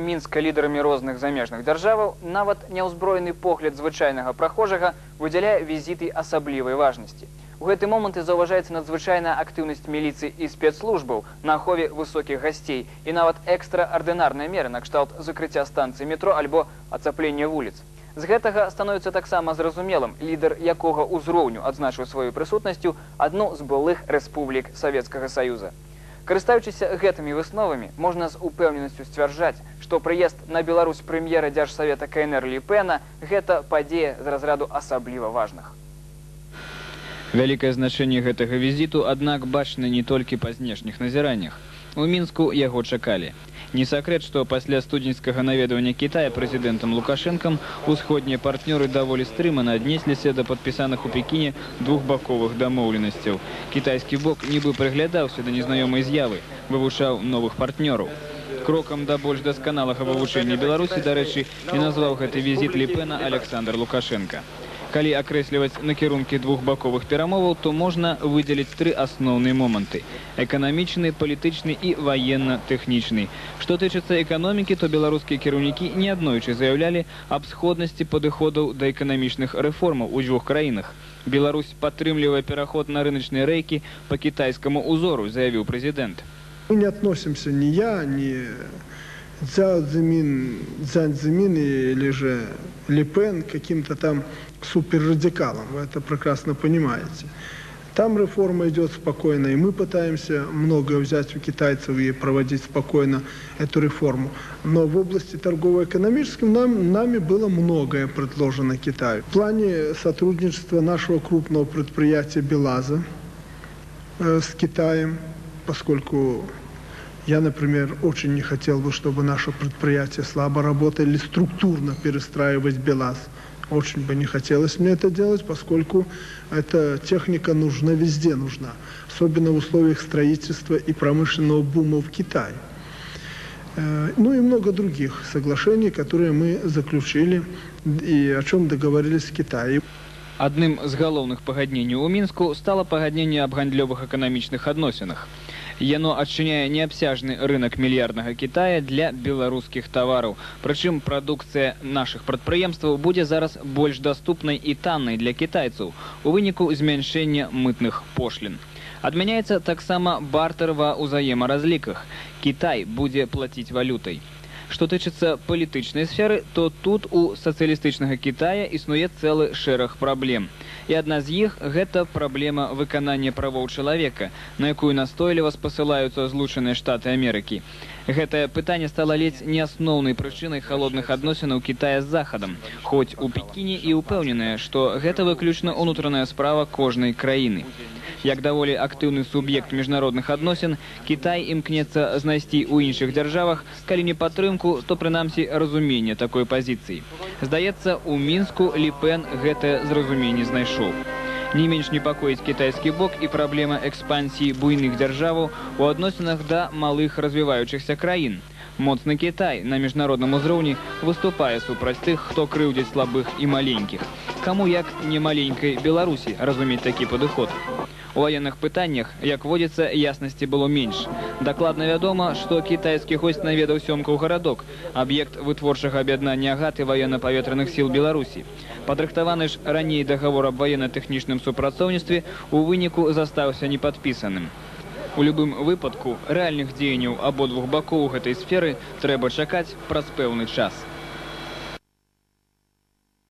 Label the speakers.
Speaker 1: Мінска лідарамі розных замежных дзяржаваў, нават няўзброены погляд звычайнага прахожага выдзяляе візіты асаблівай важнасці. У гэты момант і заўважаецца надзвычайная актыўнасць міліцыі і спецслужбаў на ахове высокіх гасцей і нават экстраардынарныя меры накшталт закрыцця станцыі метро альбо ацаплення вуліц. З гэтага становіцца таксама зразумелым, лідар якога ўзроўню адзначыў сваёй прысутнасцю адну з былых рэспублік Савецкага Саюза. Карыстаючыся гэтымі высновамі, можна з упэўненасцю сцвярджаць, што прыезд на Беларусь прэм'ера Дзяржсавета КНР Лі Пэна – гэта падзея з разраду асабліва важных.
Speaker 2: Вялікае значэнне гэтага візіту, аднак, бачна не толькі па знешніх назіраннях. У Мінску яго чакалі. Не сакрэт, што пасля студзеньскага наведвання Кітая прэзідэнтам Лукашэнкам усходнія партнёры даволі стрымана аднесліся да падпісаных у Пекіне двухбаковых дамоўленасцяў. Кітайскі бок нібы прыглядаўся да незнаёмай з'явы, вывучаў новых партнёраў. Крокам да больш дасканалага вывучэння Беларусі, дарэчы, і назваў гэты візіт Лі Пэна Александр Лукашенка. Калі акрэсліваць накірункі двухбаковых перамоваў, то можна выдзеліць тры асноўныя моманты – эканамічны, палітычны і ваенна-тэхнічны. Што тычыцца эканомікі, то беларускія кіраўнікі неаднойчы заяўлялі аб сходнасці падыходаў да эканамічных рэформаў у дзвюх краінах. Беларусь падтрымлівае пераход на рыначныя рэйкі па кітайскаму ўзору, заявіў прэзідэнт.
Speaker 3: Мы не относимся ни я, ни Цзян Цзимин или же Ли Пэн к каким-то там суперрадикалам, вы это прекрасно понимаете. Там реформа идет спокойно, и мы пытаемся многое взять у китайцев и проводить спокойно эту реформу. Но в области торгово-экономической нами было многое предложено Китаю. В плане сотрудничества нашего крупного предприятия «БелАЗа» с Китаем, поскольку я, например, очень не хотел бы, чтобы наше предприятие слабо работало или структурно перестраивать БелАЗ. Очень бы не хотелось мне это делать, поскольку эта техника нужна, везде нужна. Особенно в условиях строительства и промышленного бума в Китае. Ну и много других соглашений, которые мы заключили и о чем договорились с Китаем.
Speaker 2: Адным з галоўных пагадненняў у Мінску стала пагадненне аб гандлёвых эканамічных адносінах. Яно адчыняе неабсяжны рынок мільярднага Китая для беларускіх тавараў. Прычым прадукцыя нашых прадпрыемстваў будзе зараз больш даступнай і таннай для кітайцаў у выніку змяншэння мытных пошлін. Адмяняецца таксама бартэр ва ўзаемаразліках. Кітай будзе плаціць валютай. Што тычыцца палітычнай сферы, то тут у сацыялістычнага Китая існуе цэлы шэраг праблем. І адна з іх – гэта праблема выканання правоў чалавека, на якую настойліва спасылаюцца Злучаныя Штаты Амерыкі. Гэтае пытанне стала ледзь не асноўнай прычынай халодных адносінаў Китая з Захадам, хоць у Пекіне і ўпэўненыя, што гэта выключна ўнутраная справа кожнай краіны. Як даволі актыўны суб'ект міжнародных адносін, Кітай імкнецца знайсці ў іншых дзяржавах, калі не падтрымку, то прынамсі разуменне такой пазіцыі. Здаецца, у Мінску Лі Пэн гэтае зразуменне знайшоў. Не менш непакоіць кітайскі бок і праблема экспансіі буйных дзяржаваў у адносінах да малых развіваючыхся краін. Моцны Кітай на міжнародным узроўні выступае супраць тых, хто крыўдзіць слабых і маленькіх. Каму як не маленькай Беларусі разумець такі падыход? У ваенных пытаннях, як водзіцца, яснасці было менш. Дакладна вядома, што кітайскі госць наведаў Сёмкаў гарадок, аб'ект вытворчага аб'яднання агаты ваенна-паветраных сіл Беларусі. Падрыхтаваны ж раней дагавор аб ваенна-тэхнічным супрацоўніцтве у выніку застаўся непадпісаным. У любым выпадку рэальных дзеянняў абодвух бакоў гэтай сферы трэба чакаць праз пэўны час.